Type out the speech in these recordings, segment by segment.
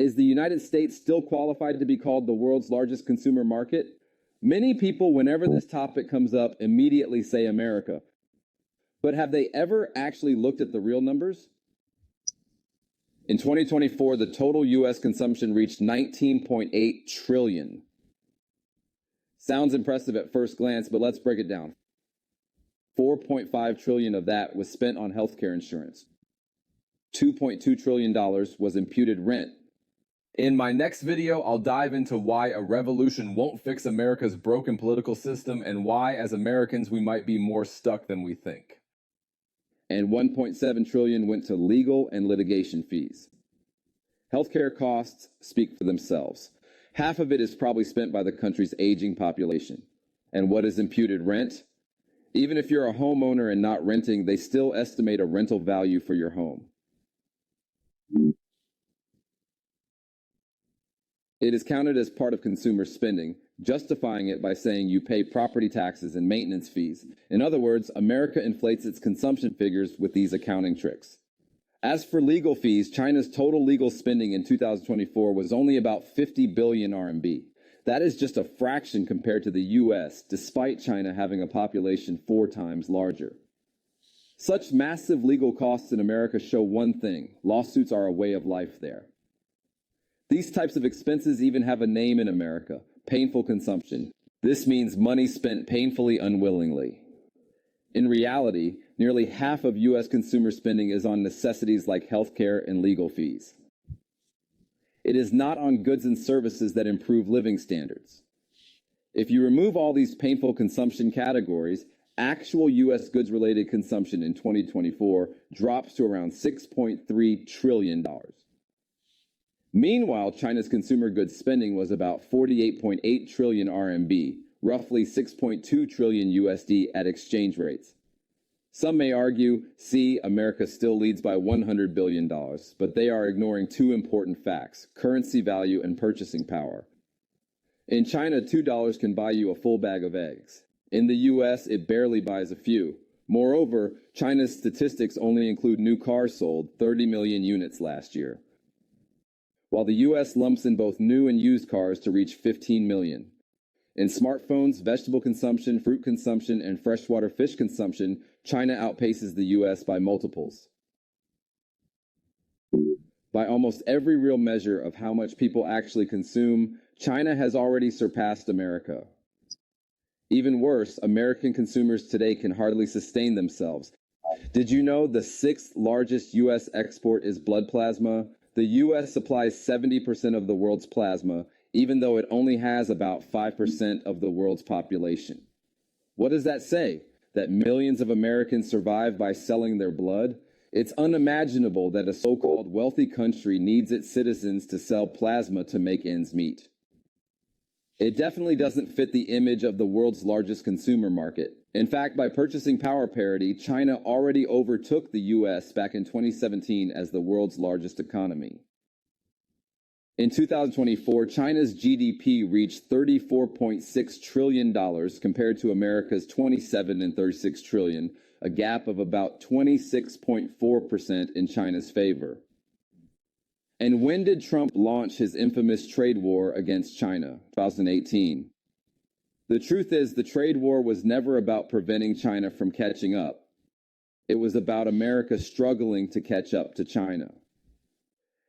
Is the United States still qualified to be called the world's largest consumer market? Many people, whenever this topic comes up, immediately say America. But have they ever actually looked at the real numbers? In 2024, the total U.S. consumption reached 19.8 trillion. Sounds impressive at first glance, but let's break it down. 4.5 trillion of that was spent on healthcare insurance. $2.2 trillion was imputed rent. In my next video, I'll dive into why a revolution won't fix America's broken political system and why, as Americans, we might be more stuck than we think. And 1.7 trillion went to legal and litigation fees. Healthcare costs speak for themselves. Half of it is probably spent by the country's aging population. And what is imputed rent? Even if you're a homeowner and not renting, they still estimate a rental value for your home. It is counted as part of consumer spending, justifying it by saying you pay property taxes and maintenance fees. In other words, America inflates its consumption figures with these accounting tricks. As for legal fees, China's total legal spending in 2024 was only about 50 billion RMB. That is just a fraction compared to the US, despite China having a population 4 times larger. Such massive legal costs in America show one thing: lawsuits are a way of life there. These types of expenses even have a name in America: painful consumption. This means money spent painfully, unwillingly. In reality, nearly half of U.S. consumer spending is on necessities like healthcare and legal fees. It is not on goods and services that improve living standards. If you remove all these painful consumption categories, actual U.S. goods-related consumption in 2024 drops to around $6.3 trillion. Meanwhile, China's consumer goods spending was about 48.8 trillion RMB, roughly 6.2 trillion USD at exchange rates. Some may argue, see, America still leads by $100 billion, but they are ignoring two important facts: currency value and purchasing power. In China, $2 can buy you a full bag of eggs. In the US, it barely buys a few. Moreover, China's statistics only include new cars sold, 30 million units last year, while the U.S. lumps in both new and used cars to reach 15 million. In smartphones, vegetable consumption, fruit consumption, and freshwater fish consumption, China outpaces the U.S. by multiples. By almost every real measure of how much people actually consume, China has already surpassed America. Even worse, American consumers today can hardly sustain themselves. Did you know the 6th largest U.S. export is blood plasma? The U.S. supplies 70% of the world's plasma, even though it only has about 5% of the world's population. What does that say? That millions of Americans survive by selling their blood? It's unimaginable that a so-called wealthy country needs its citizens to sell plasma to make ends meet. It definitely doesn't fit the image of the world's largest consumer market. In fact, by purchasing power parity, China already overtook the U.S. back in 2017 as the world's largest economy. In 2024, China's GDP reached $34.6 trillion compared to America's $27 and $36 trillion, a gap of about 26.4% in China's favor. And when did Trump launch his infamous trade war against China? 2018. The truth is, the trade war was never about preventing China from catching up. It was about America struggling to catch up to China.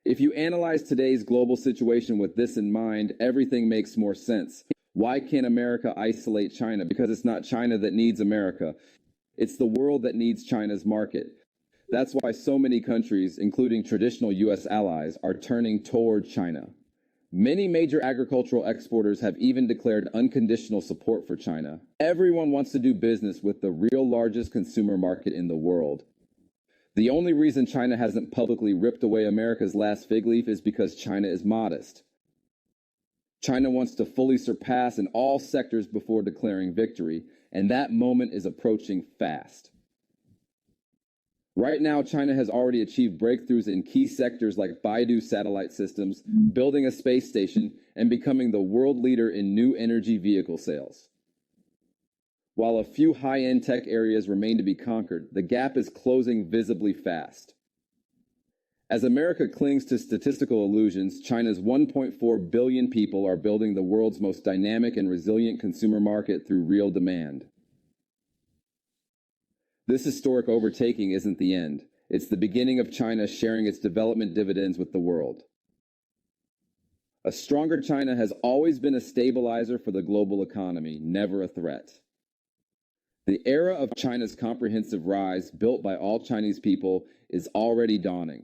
If you analyze today's global situation with this in mind, everything makes more sense. Why can't America isolate China? Because it's not China that needs America. It's the world that needs China's market. That's why so many countries, including traditional U.S. allies, are turning toward China. Many major agricultural exporters have even declared unconditional support for China. Everyone wants to do business with the real largest consumer market in the world. The only reason China hasn't publicly ripped away America's last fig leaf is because China is modest. China wants to fully surpass in all sectors before declaring victory, and that moment is approaching fast. Right now, China has already achieved breakthroughs in key sectors like Baidu satellite systems, building a space station, and becoming the world leader in new energy vehicle sales. While a few high-end tech areas remain to be conquered, the gap is closing visibly fast. As America clings to statistical illusions, China's 1.4 billion people are building the world's most dynamic and resilient consumer market through real demand. This historic overtaking isn't the end. It's the beginning of China sharing its development dividends with the world. A stronger China has always been a stabilizer for the global economy, never a threat. The era of China's comprehensive rise, built by all Chinese people, is already dawning.